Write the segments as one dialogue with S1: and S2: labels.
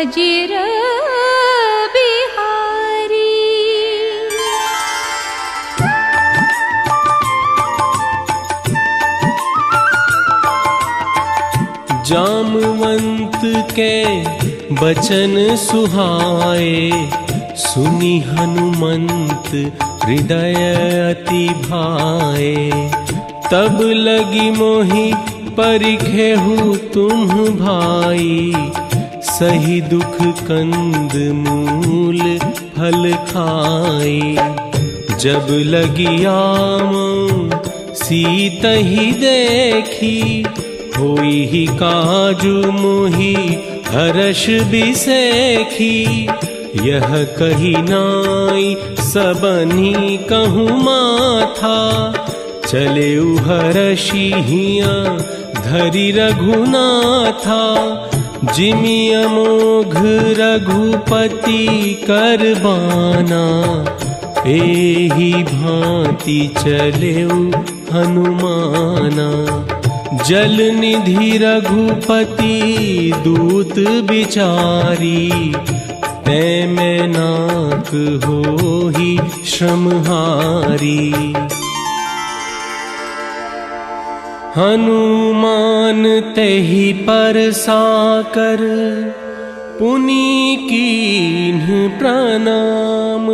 S1: अजिर बिहारी।
S2: जामवंत के बचन सुहाए, सुनी हनुमंत हृदय अति भाए। तब लगी मोहि परिखेहु तुम भाई, सही दुख कंद मूल फल खाई। जब लगी आमो सीतहि देखी, होई ही काजु मोहि हर्ष बिसेखी। यह कही नाई सबनी कहूँ माथा, चले हर्षि हिया धरि रघुनाथा। जिमि अमोघ रघुपति करबाना, एहि भांति चलेउ हनुमाना। जल निधि रघुपति दूत बिचारी, तै मैं नाक होहि श्रमहारी। हनुमान तेहि परसाकर, पुनि कीन्ह प्रणाम।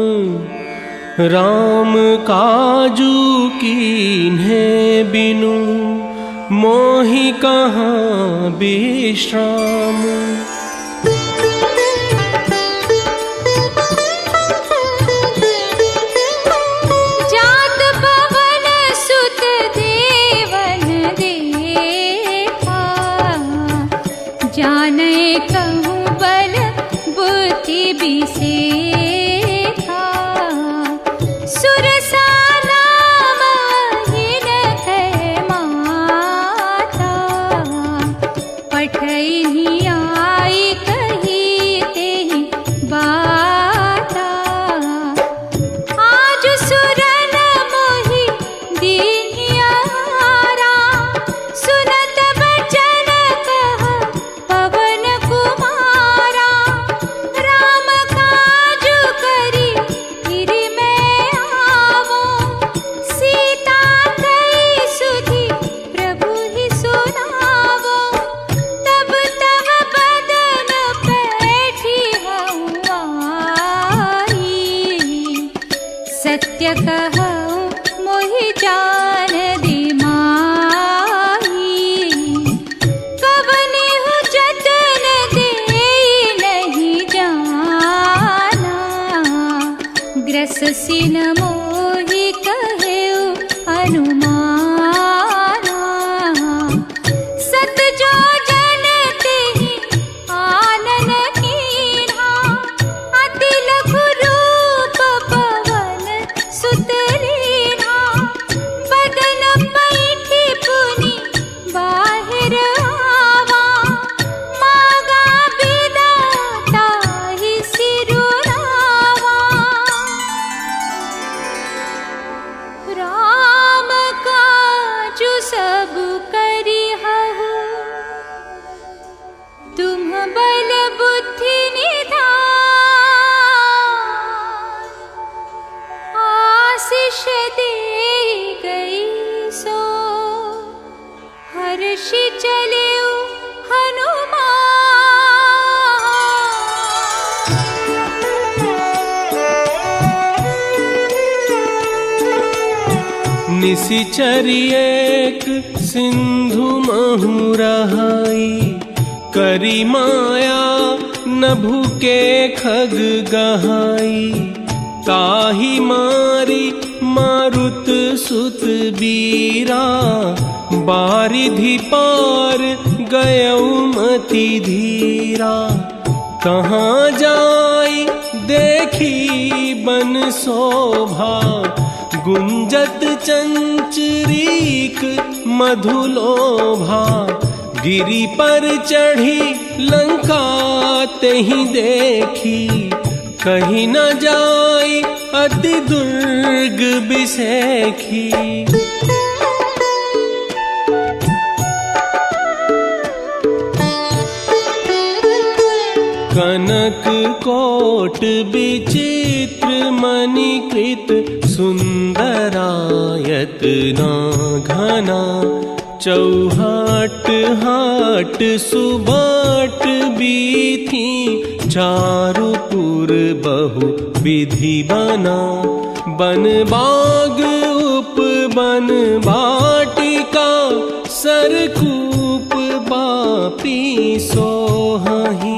S2: राम काजू कीन्हे बिनु, मोहि कहाँ विश्राम।
S1: जात पवन सुत देवन देखा, जाने कहूँ बल बुद्धि बिसेखा। सुरसा नाम हिन है माता, पठहि आई कही तेहि बाता। आज सुरन मोहि दीन्हियारा, सुनत बचन कह पवन कुमारा। राम काजु करि गिरि मैं आवो, सीता कई सुधि प्रभु ही सुनावो। तब तब बदन पैठी हऊँ आई, सत्य कहूँ मोहि जान दी माही। कवनेहु जतन देई नहीं जाना, ग्रस सिन मोहि कहेउ हनुमाना। सत जो जन तेहि आनन कीन्हा, अति लघु रूप पवन सुत लीन्हा। बदन पैठी पुनि बाहिर आवा, मागा बिदा ताहि सिरुनावा। राम काजु सब करिहु, तुम बल बुद्धि निधान। आशीष दे गई सो, हर्षि चलेउ हनुमान।
S2: निशिचर एक सिंधु महु रहाई, करी माया नभु के खग गहाई। ताहि मारी मारुत सुत बीरा, बारिधि पार गयउ मति धीरा। कहाँ जाई देखी बन शोभा, गुंजत चंचरीक मधुलोभा। गिरि पर चढ़ी लंका तेहि देखी, कहीं न जाई अति दुर्ग बिसेखी। कनक कोट विचित्र मणिकृत सुंदरायत ना घना चौहाट हाट सुबाट बीथी चारुपुर बहु विधि बना बन बाग उपवन वाटिका सरकूप बापी सोहहि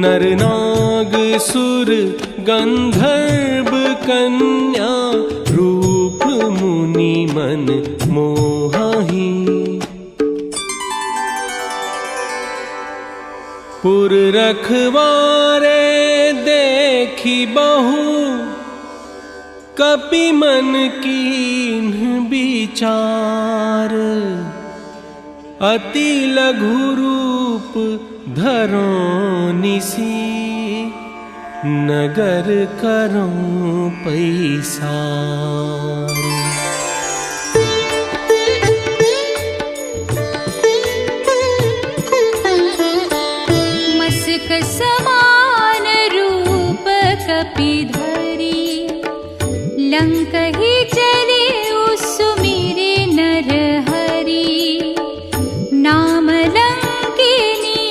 S2: नर नाग सुर गंधर्व कन्या रूप मुनि मन मोहहि पुर रखवारे देखी बहु कपि मन कीन्ह विचार अति लघु रूप धरो निसी नगर करो पैसार
S1: मस्क समान रूप कपिधरी लंकहि चले सुमिरे नर हरि नाम लंकिनी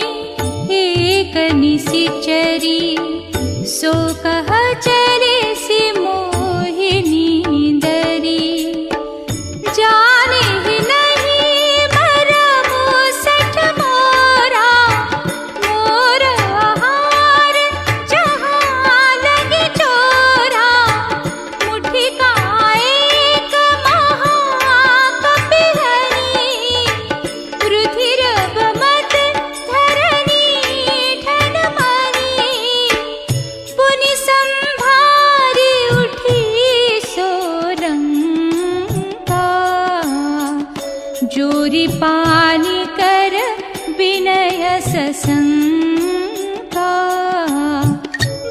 S1: एक निशिचरी सो कह चले सि मोहिनी दरी जाने ही नहीं मरमु सठ मोरा मोर आहार जहाँ लगे चोरा मुट्ठी का एक महाकपिधरी रुधिर मत धरनी ठन मरी पुनि संभारी उठी सोरंगा जोरी पानी कर विनय ससंगा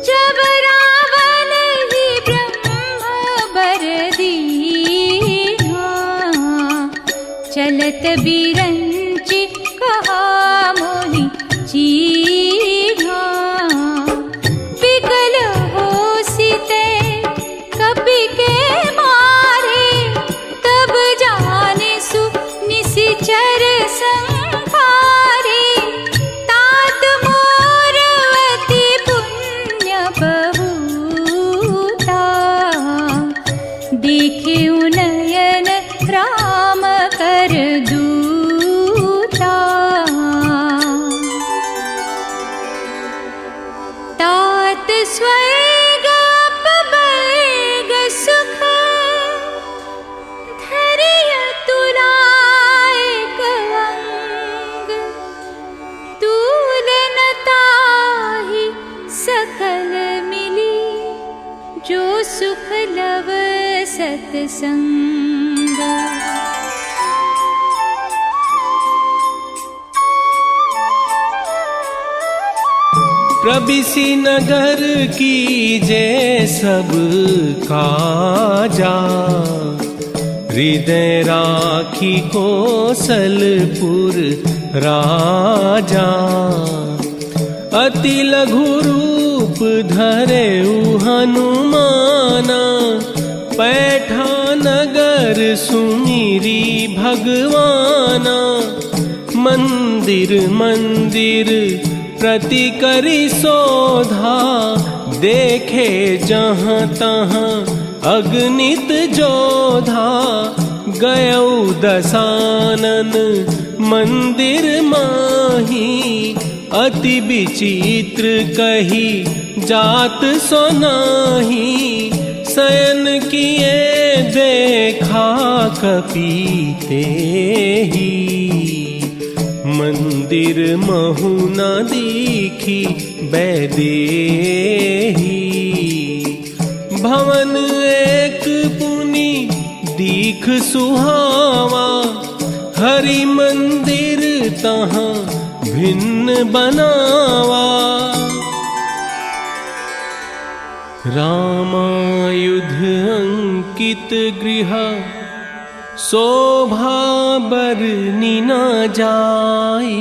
S1: जब रावण ही ब्रह्म बर दीना चलत बिरंचि कहा मोहि चीना विकल हो सीते कपि के मारे तब जाने सु निशिचर संहारे तात मोरवती पुण्य बहुता देखे नयन राम कर दूता तात स्वर्ग अपवर्ग सुख धरिय तुलायक अंग तुलनताहि सकल मिली जो सुख लव सत्संग
S2: प्रबिसी नगर की जय सब काजा हृदय राखी कौशलपुर राजा अति लघु रूप धरे हनुमाना पैठा नगर सुमिरी भगवाना मंदिर मंदिर प्रति करी शोधा देखे जहाँ तहाँ अगणित जोधा गयौ दशानन मंदिर माही अति विचित्र कही जात सोनाही शयन किए देखा कपीते ही मंदिर महु न दीखी बैदेही भवन एक पुनि दीख सुहावा हरि मंदिर तहाँ भिन्न बनावा रामायुध अंकित गृह शोभा बरनी न जाई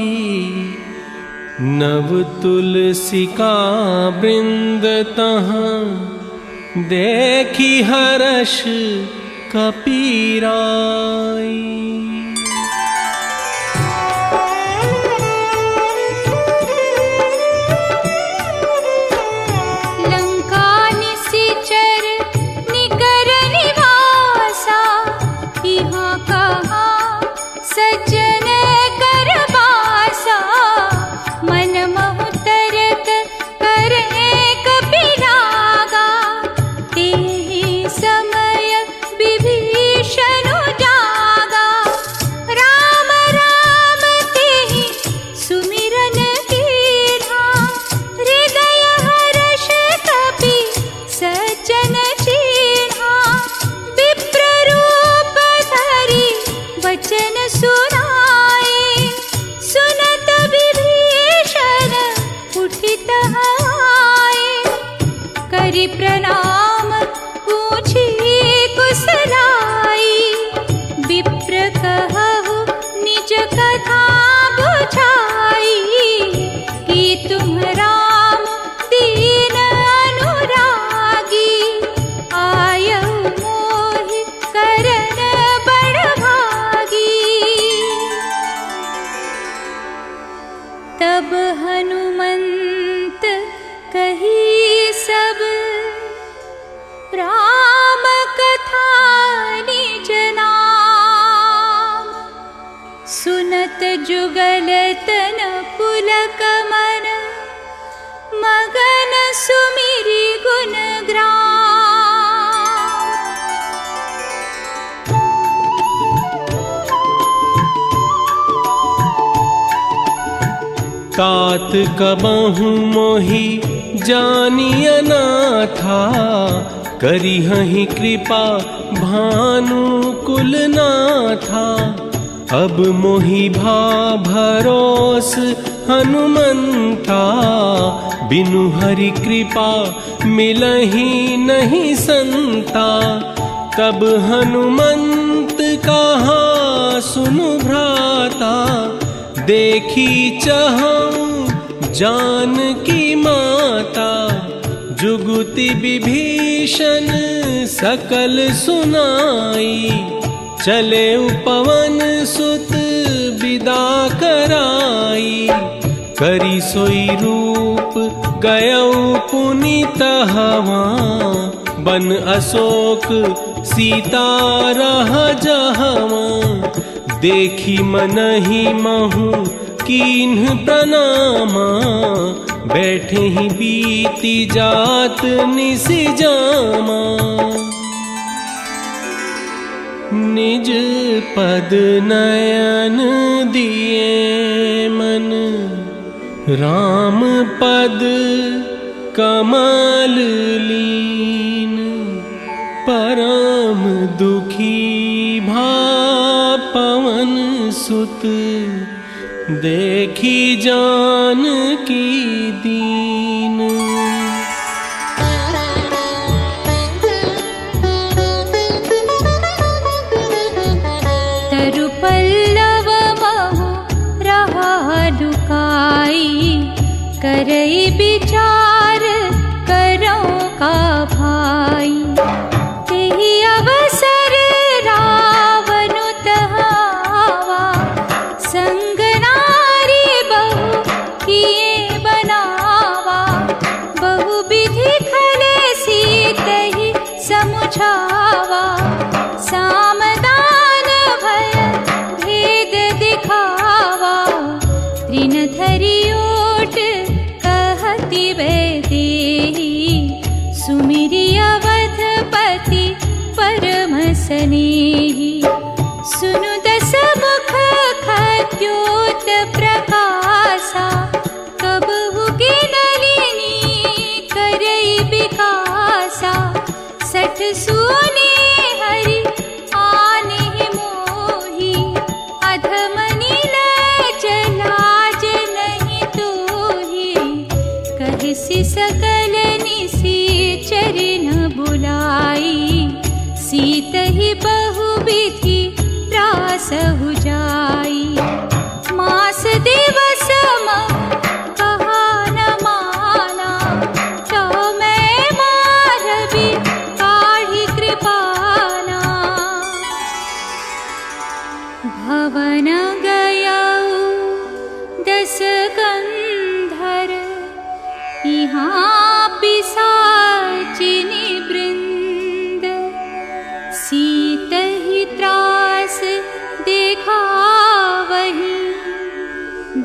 S2: नव तुलसी का वृंद तहाँ देखी हर्ष कपीराई।
S1: प्रणाम पूछी कुशलाई, विप्र कहु निज कथा बुझाई। कि तुम राम दीन अनुरागी, आयहु मोहि करन बड़ भागी। तब हनुमंत कही सब राम कथा निज नाम। सुनत जुगल तन पुलक मन, मगन सुमिरि गुण ग्राम।
S2: तात कबहु मोहि जानिय नाथा, करिहहि कृपा भानु कुल नाथा। अब मोहि भा भरोस हनुमंता, बिनु हरि कृपा मिलहि नहीं संता। तब हनुमंत कहा सुनु भ्राता, देखी चहु जानकी माता। जुगुति विभीषण सकल सुनाई, चले पवन सुत विदा कराई। करी सोई रूप गयौ पुनीत हवा, बन अशोक सीता रह जहवा। देखी मनहि महु कीन्ह प्रणामा, बैठे ही बीती जात निस जामा। निज पद नयन दिए मन, राम पद कमल लीन। परम दुखी भा पवन सुत, देखी जानकी दीन।
S1: तरु पल्लव महु रहा लुकाई, करई विचार करौ का भाई। तेहि अवसर रावनु तहावा, संग नारी बहु किए बनावा। बहु विधि खले सीतहि समुझावा, सामदान भय भेद दिखावा। तृण धरि ओट कहति वैदेही, सुमिरि अवधपति परम स्नेही। सुनु दस मुख खद्योत प्रकाशा, कबहु गिनलिनी करई विकासा। सठ सुने हरि आने मोहि, अधम नीलज लाज नहीं तोहि। कहसि सकल निशिचर न बुलाई, सीतहि बहु विधि प्रासहु जाई। मास दिवस रसगंधर यहाँ पिशाचिनी वृंद सीत ही त्रास देखा वही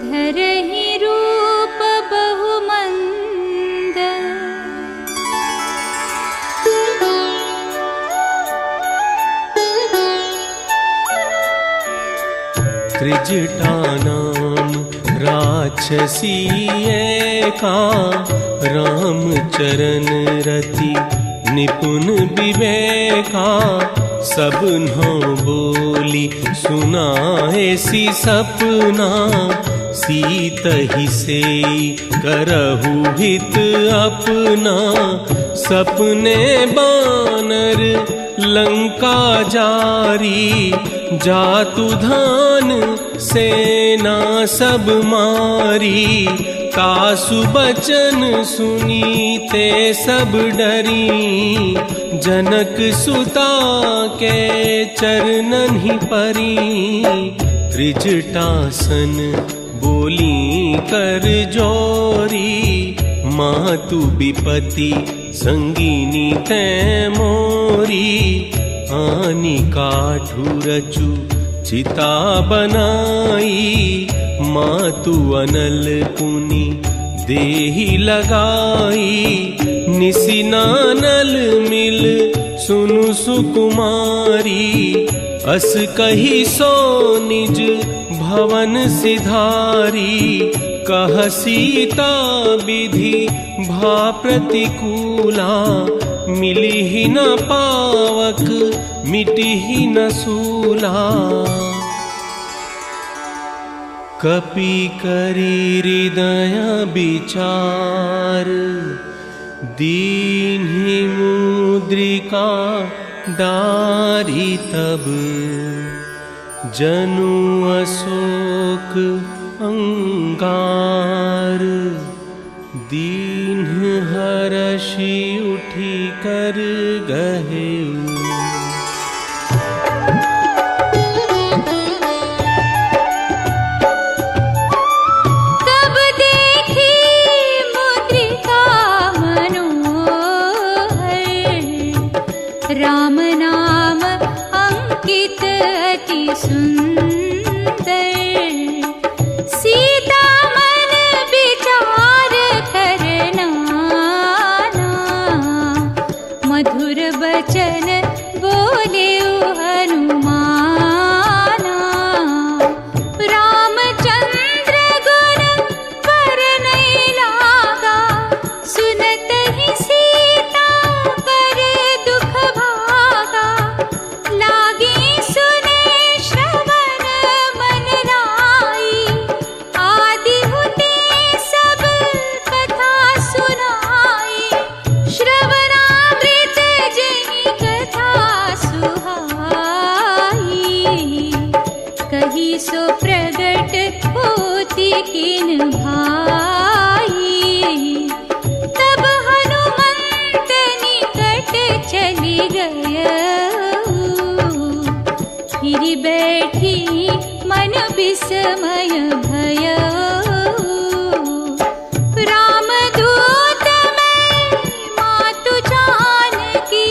S1: धरहि रूप बहुमंद।
S2: त्रिजटा नाम राक्षसी एका रामचरण रति निपुण विवेका। सब नौ बोली सुनाएसी सपना सीत ही से करहु हित अपना। सपने बानर लंका जारी जातु धान सेना सब मारी। तासु बचन सुनीते सब डरी जनक सुता के चरणन ही परी। त्रिजटासन बोली कर जोरी मातु विपति संगीनी तै मोरी। आनी काठू रचु चिता बनाई मातु अनल पुनि देहि लगाई। निसिनानल मिल सुनु सुकुमारी अस कही सो निज भवन सिधारी। कह सीता विधि भा प्रतिकूला मिली ही न पावक मिटी ही न सूला। कपि करी हृदय विचार दीन्हि मुद्रिका डारी। तब जनु अशोक अंगार दीन हरषि उठी कर गहेउ।
S1: तब देखी मुद्रिका मनोहर राम नाम अंकित अति सुंदर। सीता मन विचार करना मधुर बचन बोले हनुमाना। रामचंद्र गुण पर नहीं लागा सुनत ही सीता कर दुख भागा। लागी सुने श्रवण मन लाई आदि होते सब कथा सुनाई। श्रवणामृत जनि कथा सुहाई कही सो प्रगट होती किन भाई। तब हनुमंत निकट चली गय फिर बैठी मन विस्मय भय। रामदूत मैं मातु जानकी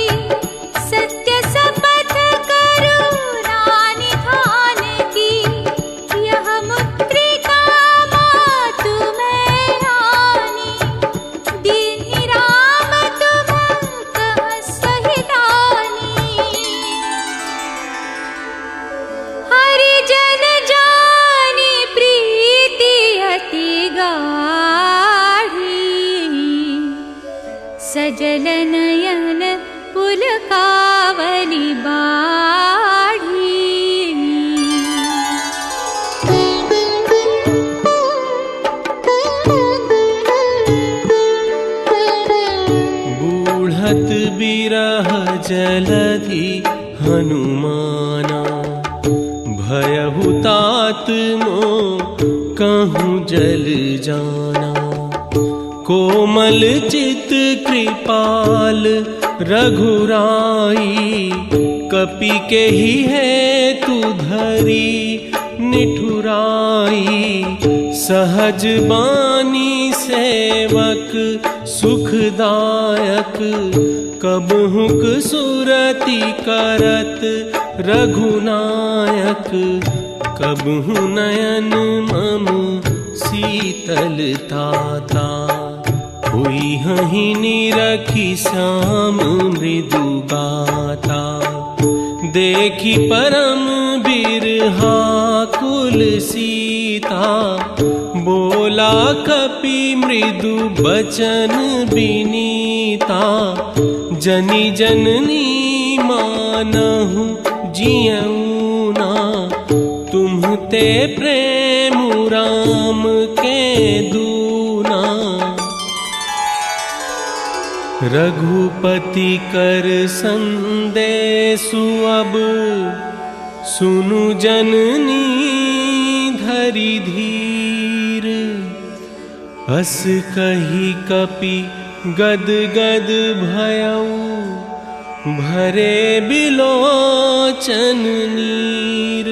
S1: सत्य शपथ करूं रानी धान की। यह मुद्रिका मातु मैं रानी दीन्हि राम तुम कह सहितानी। हरिजन जानी प्रीति अति गाढ़ी सजल नयन पुलकावली बाढ़ी।
S2: बूढ़त बिरह जलधि हनुमाना। भयहु तात मो कहूँ जल जाना। कोमल चित कृपाल रघुराई कपि के ही है तू धरी निठुराई। सहज बानी सेवक सुखदायक, कबहुक सुरति करत रघुनायक, कबहु नयन मम शीतलताता, हुई हहि निरखी श्याम मृदु गाता, देखी परम बिरहा कुल सीता, बोला कपि मृदु बचन बिनीता, जनि जननी मानहु जियऊ ना, तुम्हते प्रेम राम के दूना, रघुपति कर संदेशु अब, सुनु जननी धरि धीर, अस कही कपि गद गद भयउ, भरे बिलोचन नीर।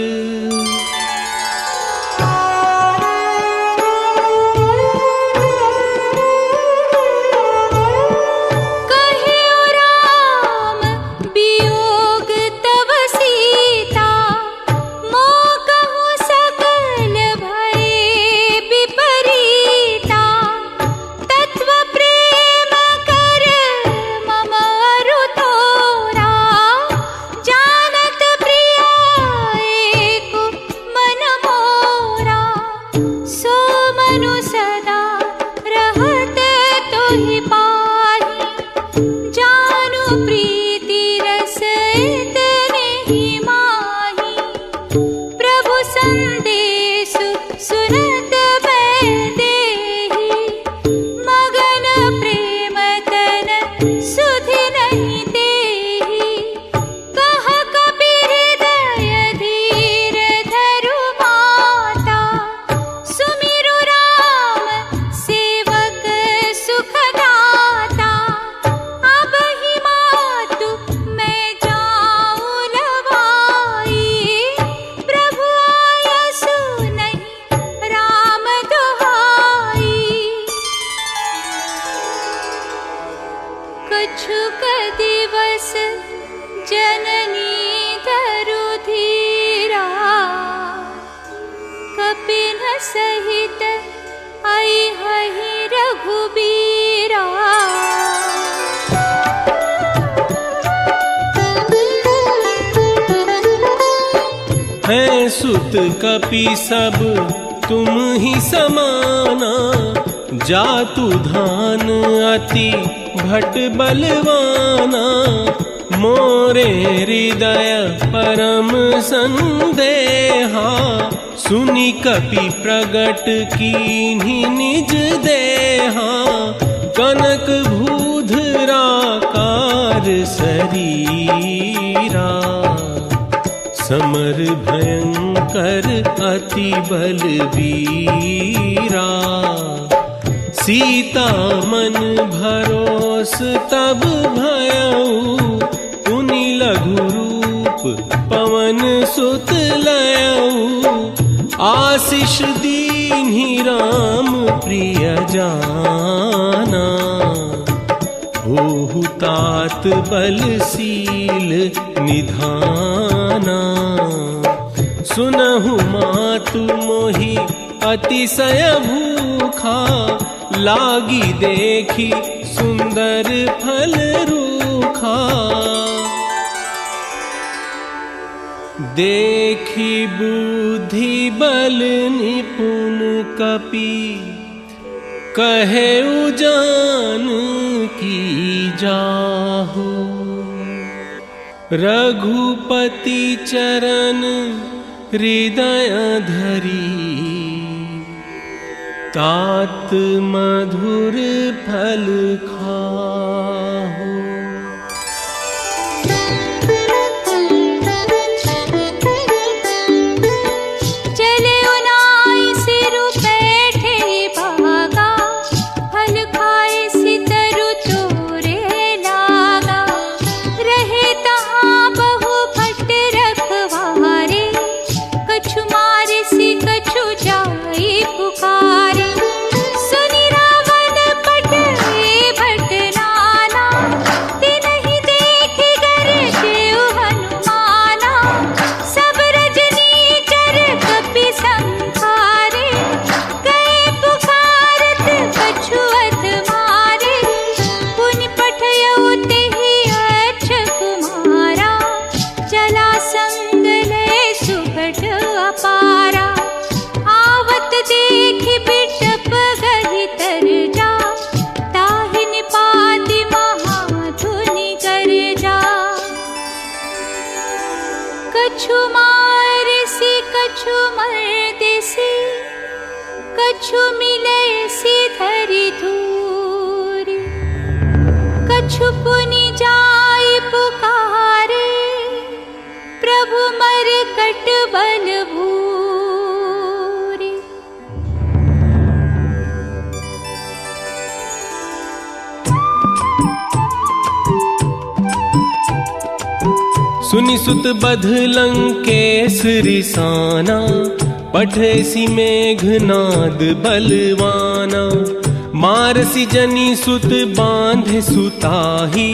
S1: कछुक दिवस जननी धरु धीरा, कपिन सहित आई हहि रघुबीरा।
S2: है सुत कपि सब तुम ही समाना, जातु धान अति भट बलवाना, मोरे हृदय परम संदेहा, सुनि कपि प्रगट कीन्हि निज देहा, कनक भूधराकार शरीरा, समर भयंकर अति बलवीरा, सीता मन भरोस तब भयऊ, पुनि लघु रूप पवन सुत लयऊ, आशीष दीन्हि राम प्रिय जाना, होहु तात बलशील निधाना, सुनहु मातु मोहि अतिशय भूखा, लागी देखी सुंदर फल रूखा, देखी बुद्धि बल निपुण कपि, कहे उजान की जाहु, रघुपति चरण हृदय धरी, तात मधुर फल खाहु।
S1: कछु मारे सी कछु जाई पुकार। कछु मिले सिधरि धूरि, कछु पुनि जाय पुकारे, प्रभु मरकट बल भूरि।
S2: सुनि सुत बध लंकेश रिसाना, पठेसी मेघनाद बलवाना। मारसी जनि सुत बांधे सुताही,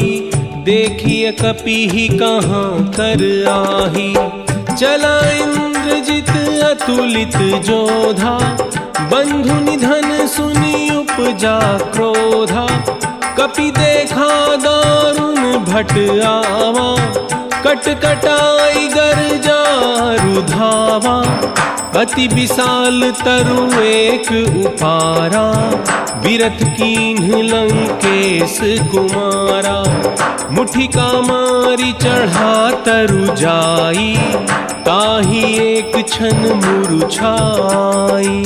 S2: देखिए कपि कहाँ कर आही। चला इंद्रजित अतुलित जोधा, बंधु निधन सुनि उपजा क्रोधा। कपि देखा दारुण भट आवा, कटकटाई गर्जा रुधावा। अति विशाल तरु एक उपारा, बिरथ कीन्ह लंकेश कुमारा। मुठिका मारी चढ़ा तरु जाई, ताही एक क्षण मुरुछाई।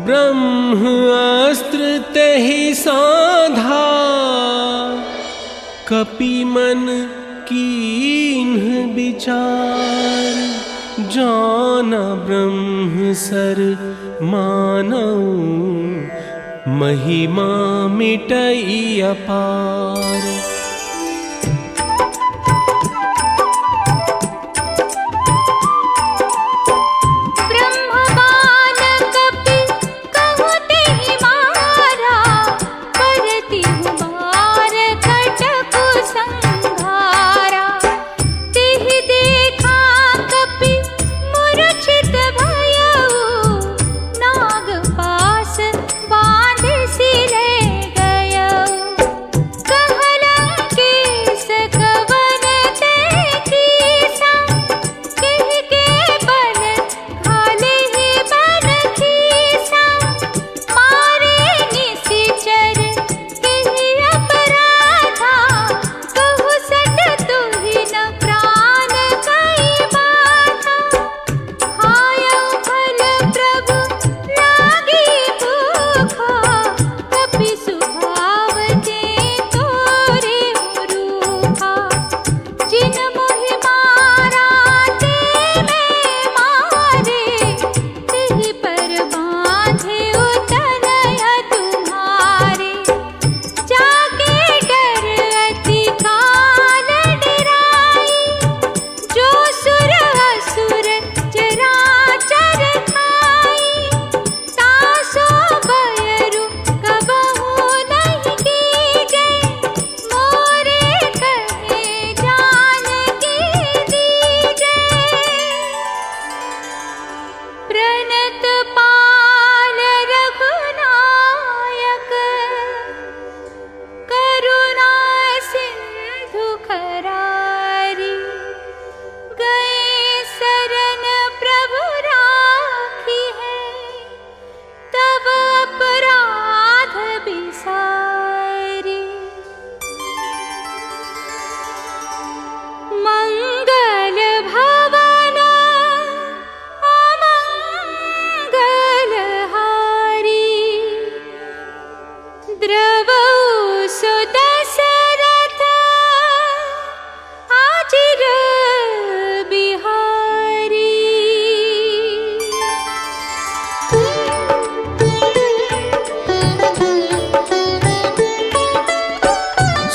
S2: ब्रह्मास्त्र तेहि साधा, कपि मन कीन्ह विचार। जाना ब्रह्म सर मानऊ, महिमा मिटई अपार।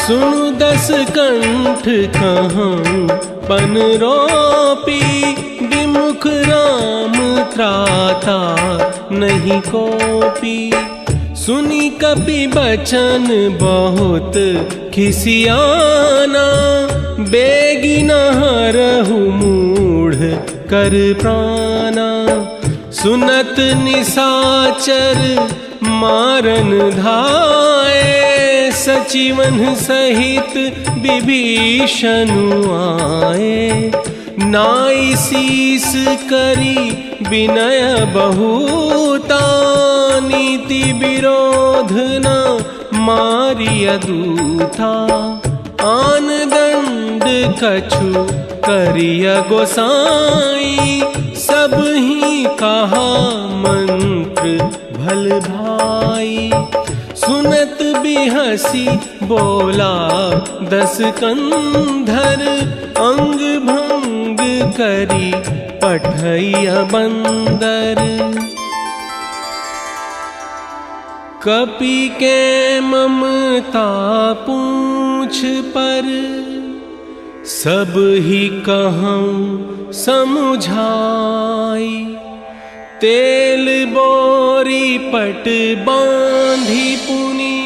S2: सुनु दस कंठ कहाँ पन रोपी, विमुख राम त्राता नहीं कोपी। सुनी कपि बचन बहुत खिसियाना, बेगी न हरहु मूढ़ कर प्राणा। सुनत निशाचर मारन धाये, सचिवन सहित विभीषण आए। नाई शीस करी विनय बहुता, नीति विरोध न मारिय दूता। आन दंड कछु करिय गोसाई, सब ही कहा मंत्र भल भाई। सुनत भी हंसी बोला दस कंधर, अंग भंग करी पठैया बंदर। कपि के ममता पूछ पर, सब ही कहूँ समुझाई। तेल बोरी पट बांधी पुनी,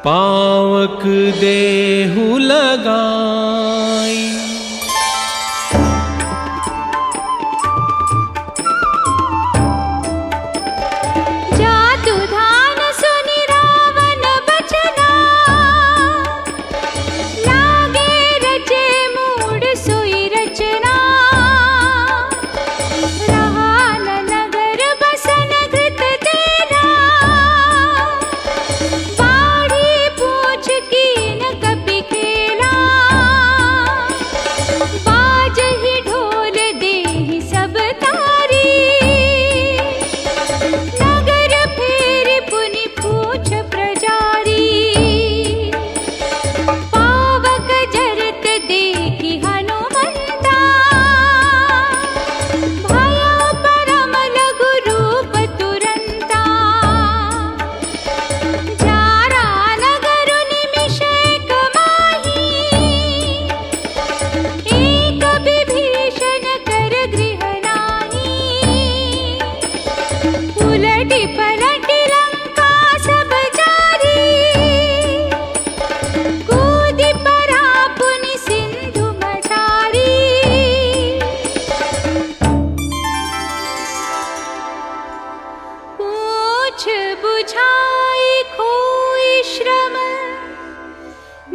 S2: पावक देहु लगाई।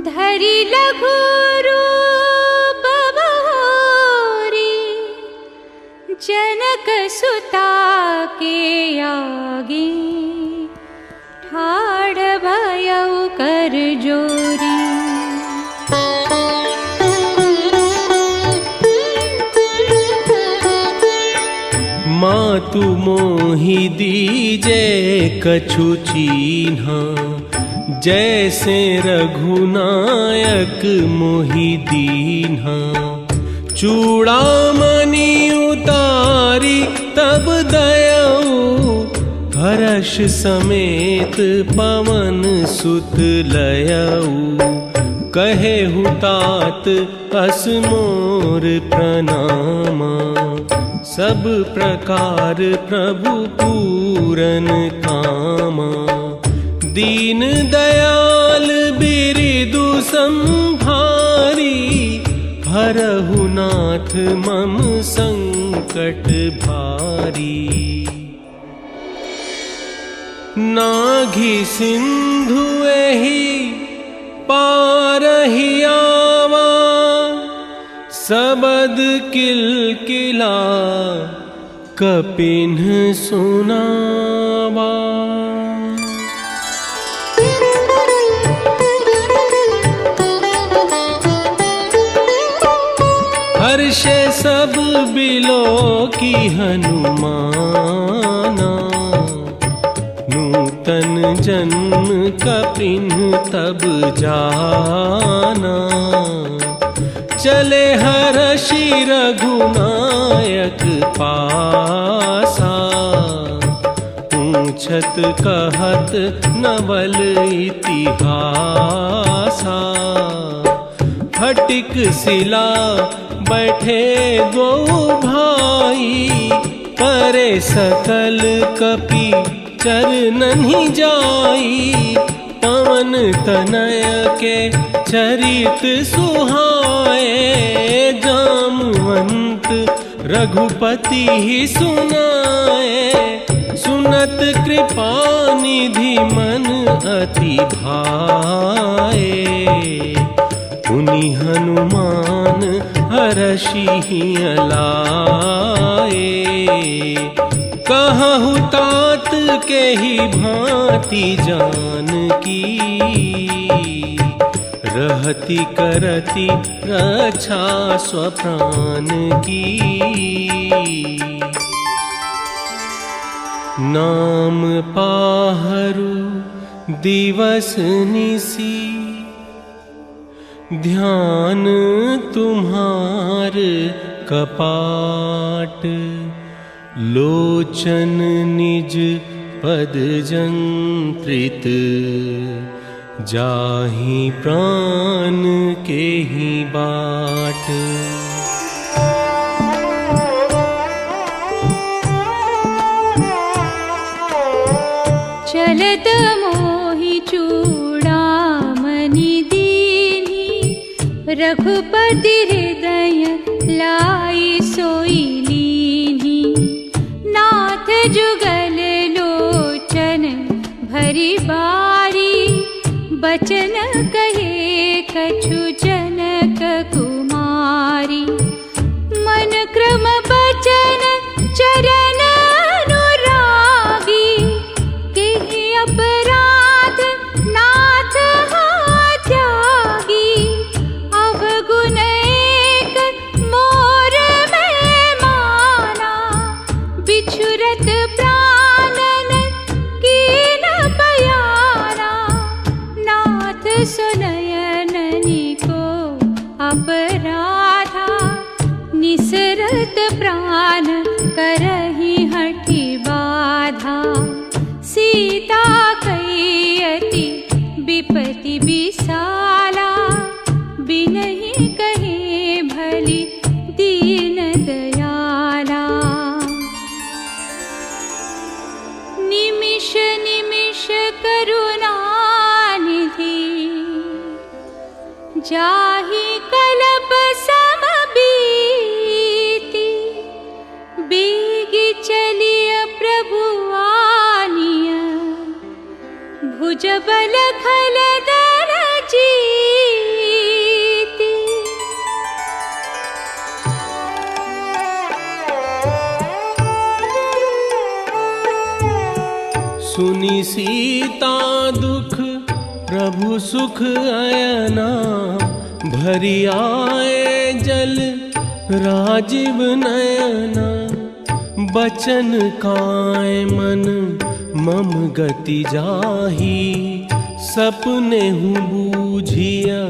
S1: धरि लघु रूप बहोरी, जनक सुता के आगे ठाड़ भयउ कर जोरी।
S2: मातु मोहि दीजे कछु चीन्हा, जैसे रघुनायक मोहि दीन्हा। चूड़ामणि उतारी तब दयऊ, हर्ष समेत पवन सुत लयऊ। कहे हुतात अस मोर प्रणामा, सब प्रकार प्रभु पूरन कामा। दीन दयाल बिरिदु संभारी, हरहु नाथ मम संकट भारी। नाघि सिंधु एहि पारहि आवा, सबद किलकिला कपिन सुनावा। हर्षे सब बिलो की हनुमाना, नूतन जन्म कपिन तब जाना। चले हर्षि रघुनायक पासा, पूछत कहत नवल इतिहासा। फटिक शिला बैठे दो भाई, करे सकल कपि चरनहि जाई। पवन तनय के चरित सुहाए, जामवंत रघुपति ही सुनाए। सुनत कृपा निधि मन अति भाए, पुनि हनुमान हर्षि अलाए। कहु तात के ही भांति जानकी, रहती करती रक्षा स्वप्राण की। नाम पाहरु दिवस निसी, ध्यान तुम्हार कपाट। लोचन निज पद जंत्रित, जाहि प्राण के ही बाट।
S1: चलत मोहि चूड़ामणि दीन्हि, रघुपति हृदय लाई सोई लीन्हि। नाथ जुगल लोचन भरी बारी, बचन कहे कछु जनक कुमारी। मन क्रम बचन चरण अनुरागी, केहि अपराध नाथ हाँ त्यागी। अवगुण एक मोर में माना, बिछुरत प्राणन कीन बयाना। नाथ सुनयननि को अपराधा, निसरत प्राण करहि हठि बाधा। सीता कई अति विपति विसाला, बिनहि कहे भली दीन दयाला। निमिष निमिष करुणानिधि, जाहि कल्प सम बीति। बेगी चलिय प्रभु आनिय, भुज बल खल दर जीति।
S2: सुनि सीता दुख प्रभु सुख अयना। भरी आए जल राजीव नयना। बचन काय मन मम गति जाही। सपने हूँ बूझिया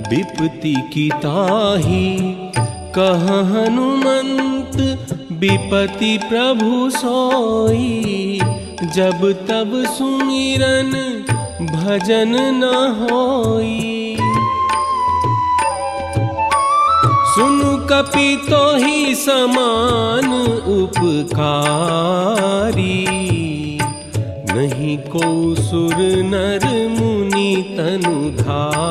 S2: विपत्ति की ताही। कह हनुमंत विपत्ति प्रभु सोई। जब तब सुमिरन भजन न होई। सुनु कपि तो ही समान उपकारी। नहीं को सुर नर मुनि तनुधारी।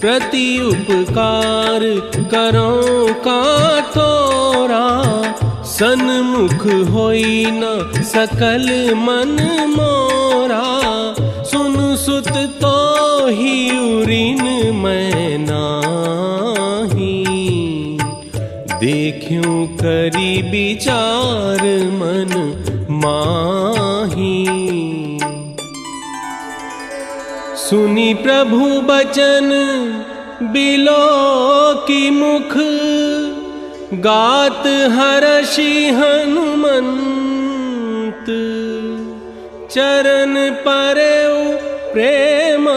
S2: प्रति उपकार करो का तोरा। सन्मुख होई न सकल मन मोरा। सुन सुत तो ही उरिन मैं नाही। देखूं करी विचार मन माही। सुनी प्रभु बचन बिलो की मुख। गात हर्षि हनुमंत। चरण परेउ प्रेमाकुल।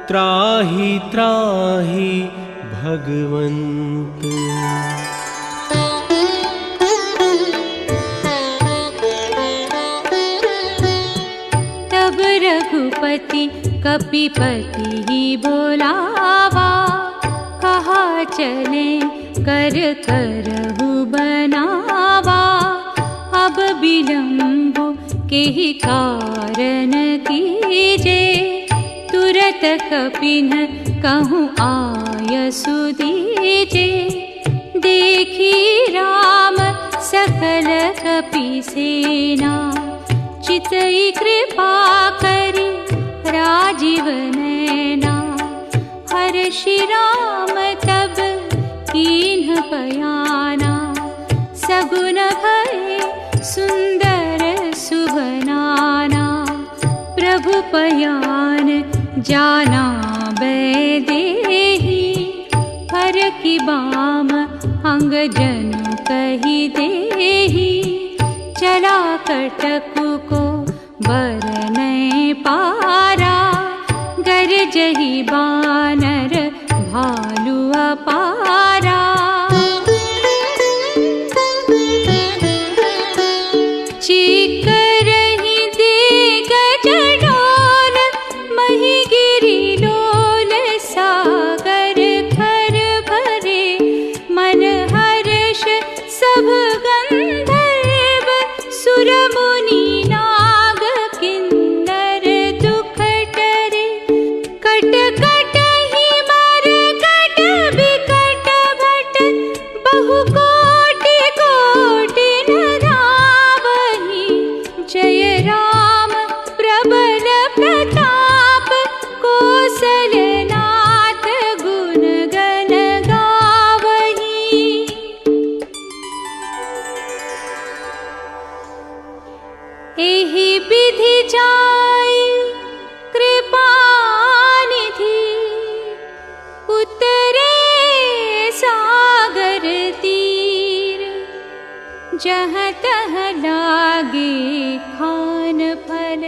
S2: त्राहि त्राहि भगवंत।
S1: तब रघुपति कपिपति बोलावा। कहा चले कर करहु बनावा। अब विलंब केहि कारण कीजे। तुरत कपिन कहूँ आयसु दीजे। देखी राम सकल कपि सेना। चितई कृपा करी राजीव नैना। हर्षि राम तब कीन्ह बयाना। सगुन भये सुंदर सुभनाना। उपयान जाना बैदेही, हर की बाम अंग जन कही देही, चला कटकु को बरनै पारा, गरजहि बानर भालु अपारा। चीकरहि देग जडोल, मही गिरि लोल सागर खर भरे, मन हर्ष सब गंधर्व सुर मुनि नाग किन्नर दुख टरे। कट कटहि मर कट बिकट भट, बहु कोटि कोटि न धावहि, जय राम प्रबल प्रताप, कौसल्यनाथ गुण गण गावहि। एहि विधि जाय कृपा निधि, उतरे सागर तीर, जहाँ तहाँ लागे खान फल,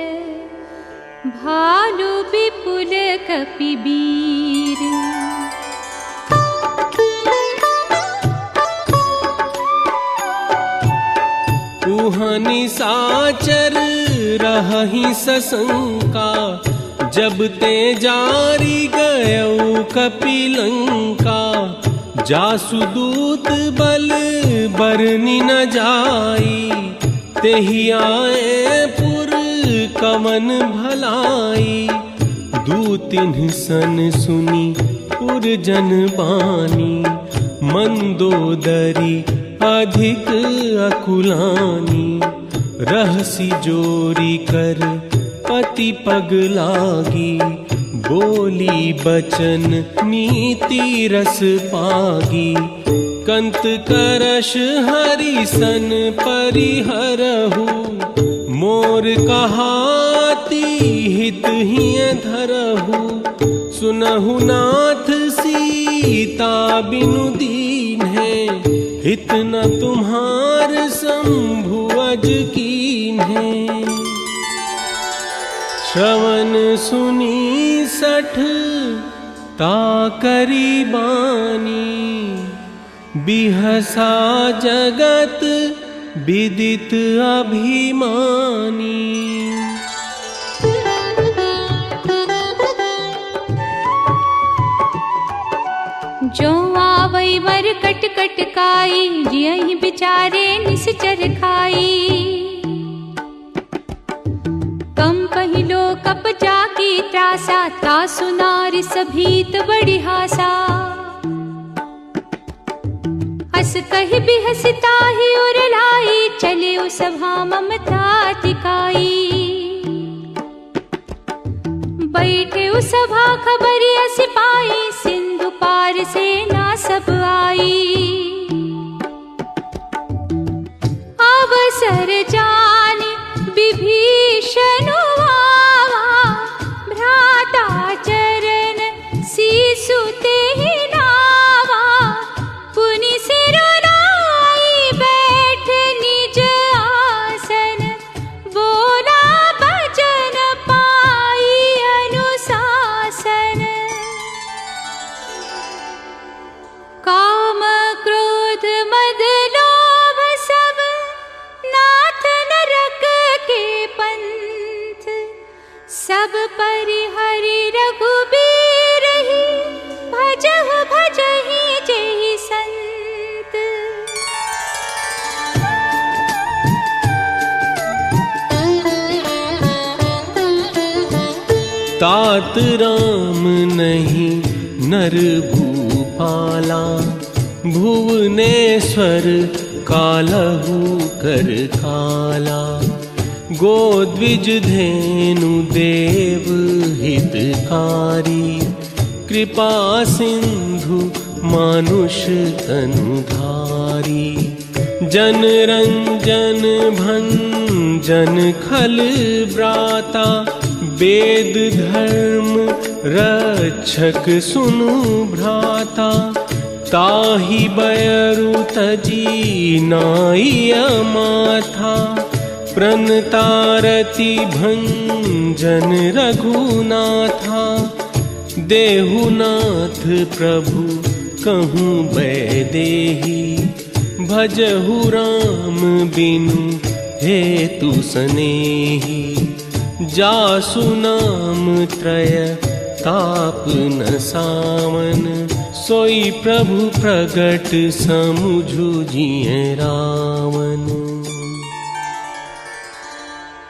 S1: भालु विपुल कपिबीर।
S2: उहनि साचर रहहि सशंका, जब ते जारी गयौ कपिलंका। जासु दूत बल बरनि न जाई, तेहि आए पुर कवन भलाई। दूतिन्ह सन सुनी पुर जन बानी, मंदोदरी अधिक अकुलानी। रहसी जोरी कर पति पग लागी, बोली बचन नीति रस पागी। कंत करश हरि सन परिहरहु, मोर कहाती हित हिय धरहु। सुनहु नाथ सीता बिनु दीन है, हित न तुम्हार शंभु अज कीन है। श्रवण सुनी सठ ताकरी बानी, बिहसा जगत विदित अभिमानी।
S1: जो आवै वर कट कट काई, जियहि बिचारे निश्चर खाई। कम पहिलो कप जाकी त्रासा, तासु नारि सभीत बड़ी हासा। हस कहि बिहसिताहि उर लाई, चले उ सभा ममता तिकाई। बैठे उ सभा खबरिया सिपाही, सिंधु पार सेना सब आई। अवसर जानी विभीषण आवा, भ्राता चरण सीसु तेहि नावा। पुनि सिर नाई बैठ निज आसन, बोला बचन पाई अनुशासन। काम क्रोध मद लोभ सब, नाथ नरक के पंथ। सब परिहरि रघुबीर ही, भजहु भजहि जेहि संत।
S2: तात राम नहीं नर भूपाला, भुवनेश्वर कालहु कर काला। गोद्विज धेनु देव हितकारी, कृपा सिंधु मानुष तनुधारी। जन रंजन भंजन खल व्राता, वेद धर्म रक्षक सुनु भ्राता, ताहि बयरु तजी नाइया माथा। प्रणतारति भंजन रघुनाथा, देहुनाथ प्रभु कहूँ बैदेही। भजहु राम बिनु हेतु सनेही, जासु नाम त्रय ताप न सावन। सोई प्रभु प्रगट समुझु जिय रावण।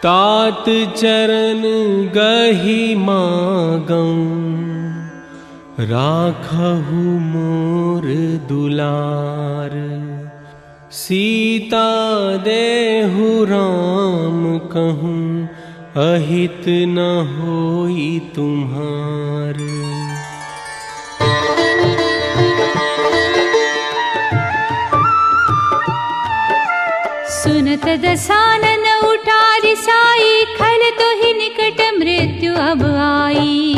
S2: तात चरण गहि मागऊँ, राखहु मोर दुलार। सीता देहु राम कहूँ, अहित न होई तुम्हार।
S1: सुनत दसानन उठारि साई, खल तो ही निकट मृत्यु अब आई।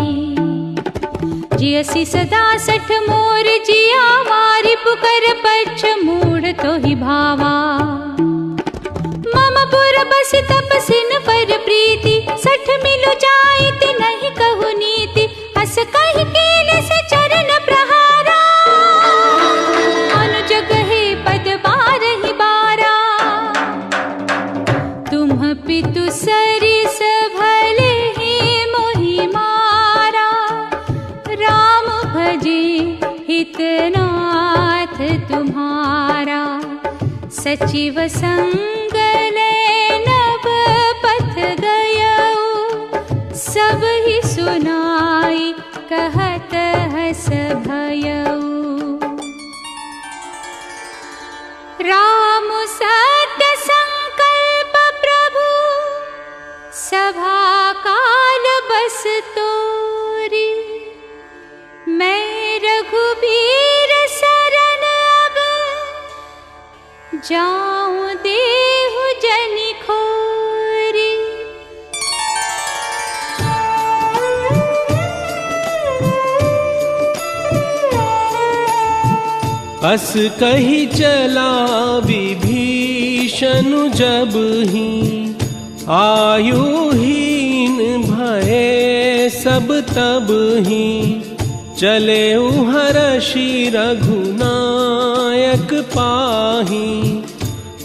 S1: जियसि सदा सठ मोर जिया, मारि पुकर पच्छ मूढ़ तो ही भावा। मम पुर बस तपसिन पर प्रीति, सठ मिलु जाइत नहीं कहु नीति। अस कहि केले से चरण प्रहारा, अनुज कहे पद बारहि बारा। तुम पितु सरिस भले ही मोहि मारा, राम भजे हितनाथ तुम्हारा। सचिव संग नभ पथ गयऊ, सब ही सुनाई कहत हस भयऊ। राम सत्य संकल्प प्रभु, सभा काल बस तोरी। मैं रघुबीर शरण अब, जाऊं देहु जनि खोरी।
S2: अस कही चला विभीषण जब ही, आयुहीन भये सब तब ही। चले हर्षि रघुनायक पाही,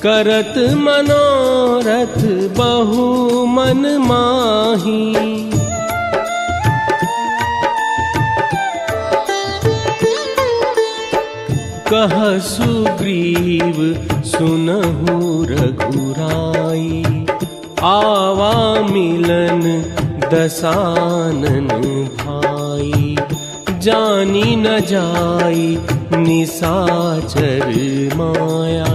S2: करत मनोरथ बहु मन माही। कह सुग्रीव सुनहु रघुराई, आवा मिलन दसानन भाई। जानी न जाई निसाचर माया,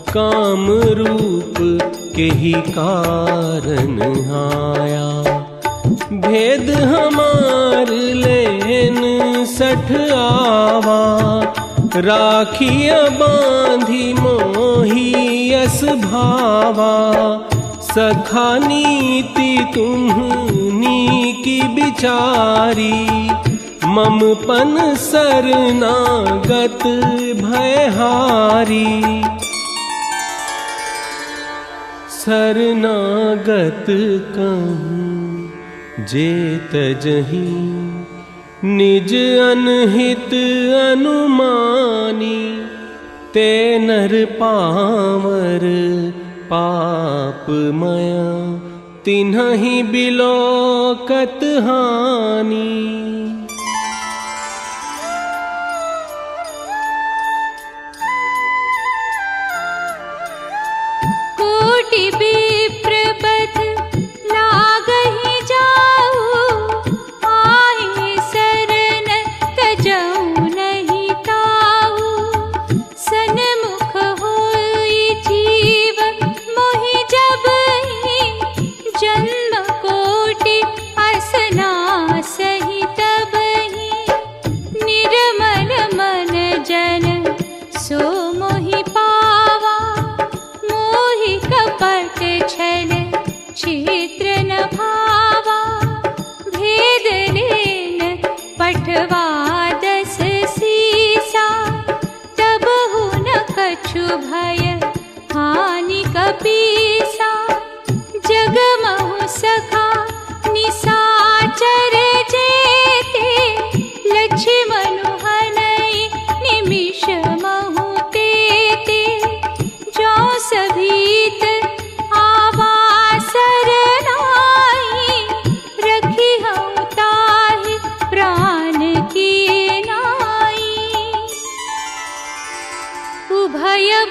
S2: काम रूप के ही कारण आया। भेद हमार लेन सठ आवा, राखिया बांधी मोही यस भावा। सखा नीति तुम्हनी की बिचारी, मम पन शरणागत भयहारी। शरणागत कहूँ जेत जही, निज अनहित अनुमानी। ते नर पावर पापमया, तिन्हि बिलोकत हानि।
S1: कोटि विप्र बध लागहि जाऊ, आए शरण तजऊ नहीं ताऊ। सन्मुख होई जीव मोहि जबहि, जन्म कोटि असना सही तबहि। निर्मल मन जन सो मोहि पावा, मोहि कपट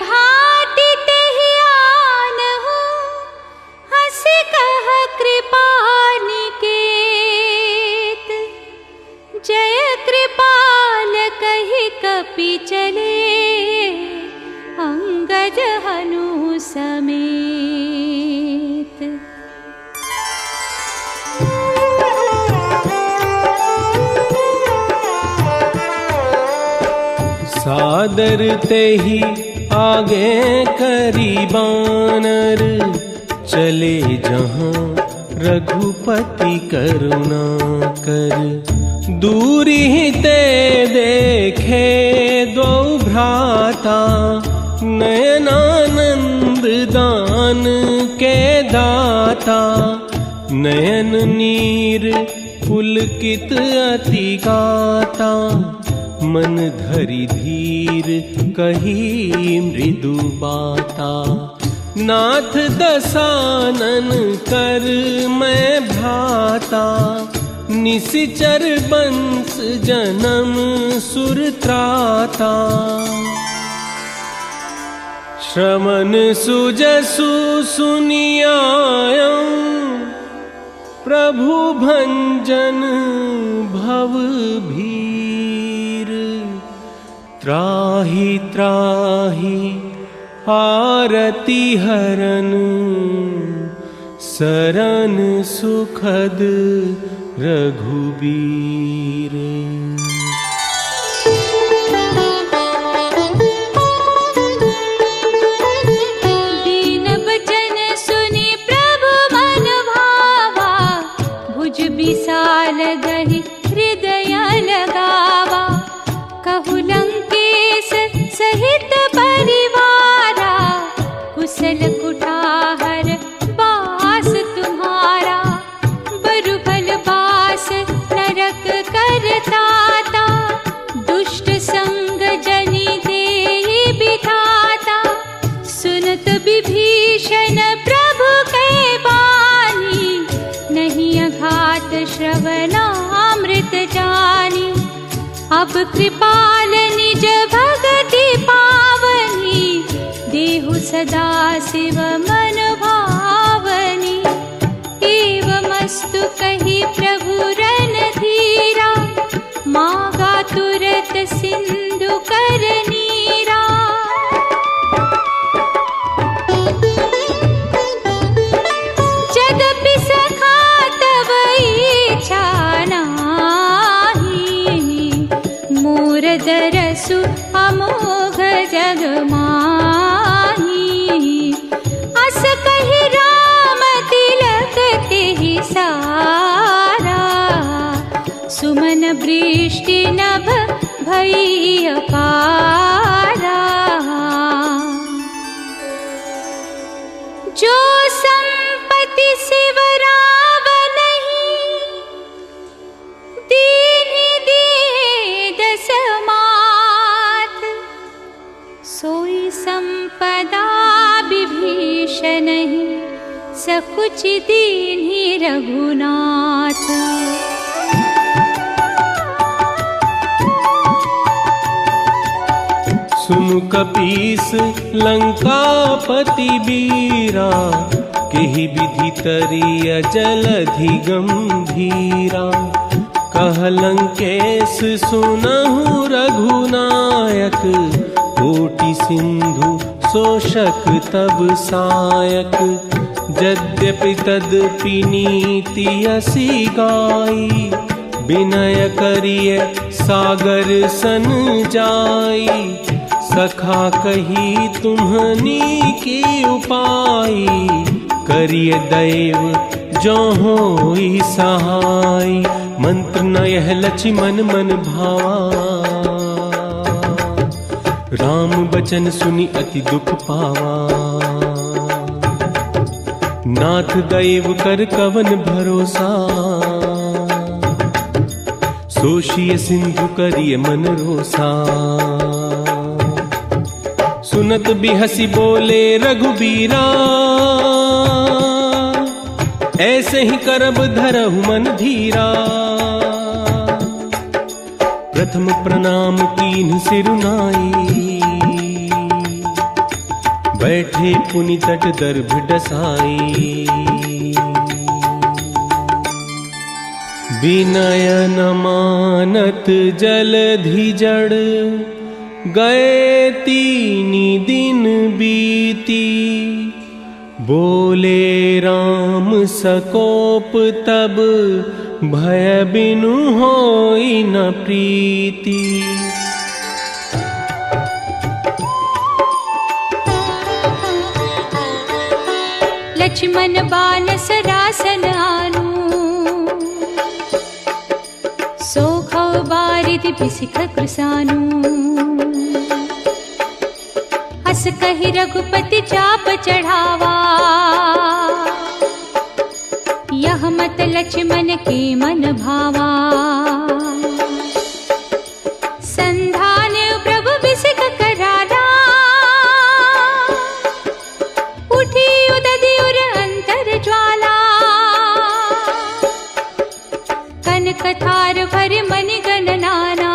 S1: भांति तेहि आनहु, हंसि कह कृपा निकेत। जय कृपाल कहि कपि चले, अंगद हनु समेत।
S2: सादर तेहि आगे करी बानर, चले जहाँ रघुपति करुणा कर। दूरी ते देखे दो भ्राता, नयनानंद दान के दाता। नयन नीर पुलकित अति गाता, मन धरि धीर कही मृदु बाता। नाथ दसानन कर मैं भ्राता, निशिचर बंस जन्म सुर त्राता। श्रवण सुजसु सुनियायं, प्रभु भंजन भव भीर। त्राहि त्राहि आरती हरन, सरन सुखद रघुबीर।
S1: दीन बचन सुनि प्रभु मन भावा, भुज विशाल गहि हृदय लगावा। कहु लंकेश सहित परिवारा, कुशल कुठार बास तुम्हारा। बरु भल बास नरक करताता, दुष्ट संग जनि देहि बिधाता। सुनत विभीषण प्रभु के बानी, नहीं अघात श्रवणामृत जानी। अब कृपाल निज भगति पावनी, देहु सदा शिव मन भावनी। एवमस्तु कहि प्रभु रणधीरा, मागा तुरत सिंधु कर नीरा। जदपि सखा तव इच्छा नाहि, मोर दरसु अमोघ जग माही। अस कहि राम तिलक तेहि सारा, सुमन वृष्टि नभ भई अपारा। जो संपत्ति शिव रावनहि, दीन्हि दिए दस मात। सोई संपदा विभीषणहि, सकुच दीन्हि रघुनाथ।
S2: सुनु कपीस लंकापति बीरा, केहि विधि तरिय जलधि गंभीरा। कह लंकेश सुनहु रघुनायक, कोटि सिंधु शोषक तब सायक। यद्यपि तदपि नीति असी गाई, विनय करिय सागर सन जाई। सखा कही तुम्हनी की उपाई, करिय दैव जो होई सहाय। मंत्र न यह लक्ष्मण मन भावा, राम बचन सुनि अति दुख पावा। नाथ दैव कर कवन भरोसा, सोशिय सिंधु करिय मन रोसा। सुनत बिहसी बोले रघुबीरा, ऐसे ही करब धरहु मन धीरा। प्रथम प्रणाम कीन्ह सिरुनाई, बैठे पुनि तट दर्भ डसाई। विनय न मानत जलधि जड़, गए तीनी दिन बीती। बोले राम सकोप तब, भय बिनु होई न प्रीति।
S1: लक्ष्मण बान सरासन आनु, सोखौ बारिधि बिसिख कृसानु। हस कहि रघुपति चाप चढ़ावा, यह मत लक्ष्मण के मन भावा। संधान प्रभु बिसिख कराला, उठी उदधि उर अंतर ज्वाला। कनक थार भर मन गण नाना,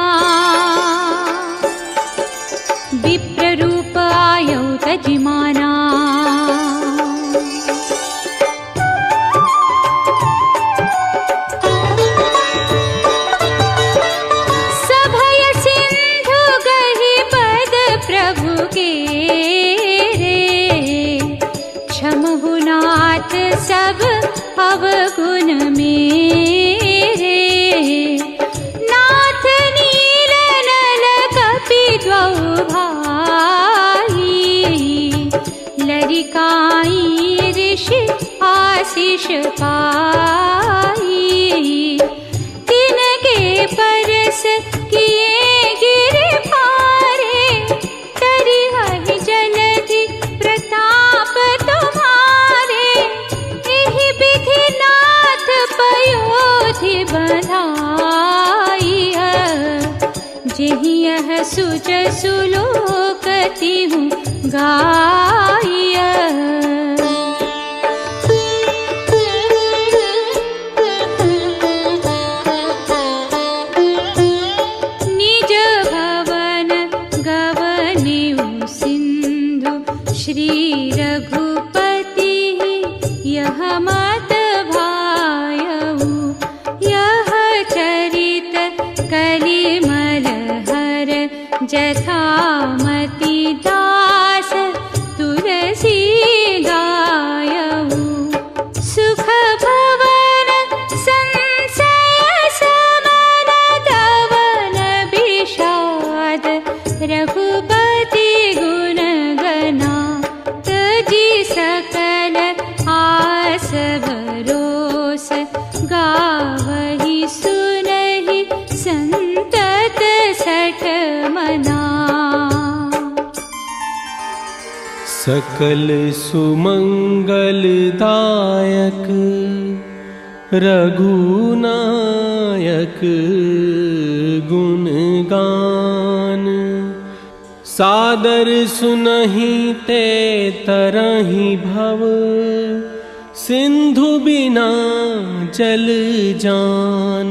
S1: विप्र रूप आयौ तजिमाना। सभय सिंधु गहि पद प्रभु के रे, क्षमहु नाथ सब अवगुण मेरे। नाथ नील नल कपि द्वौ भाई, लरिकाई ऋषि आशीष पाई। तिनके परस किए गिरि भारे, तरिहहि जलधि प्रताप तुम्हारे। एहि विधि नाथ पयोधि बधाई, जेहि यह सुजसु लोकति हूँ गाय। निज भवन गवनेउ सिंधु, श्री रघुपति यह मत भायऊ। यह चरित कलिमल हर, जथामति दास तुलसी गायऊ। सुख भवन संशय समन, दवन विषाद रघुपति गुण गना। तजि सकल आस भरोस, गावहि सुनहि संतत सठ मना।
S2: सकल सुमंगल दायक, रघुनायक गुण गान। सादर सुनहि ते तरहि भव, सिंधु बिना जल जान।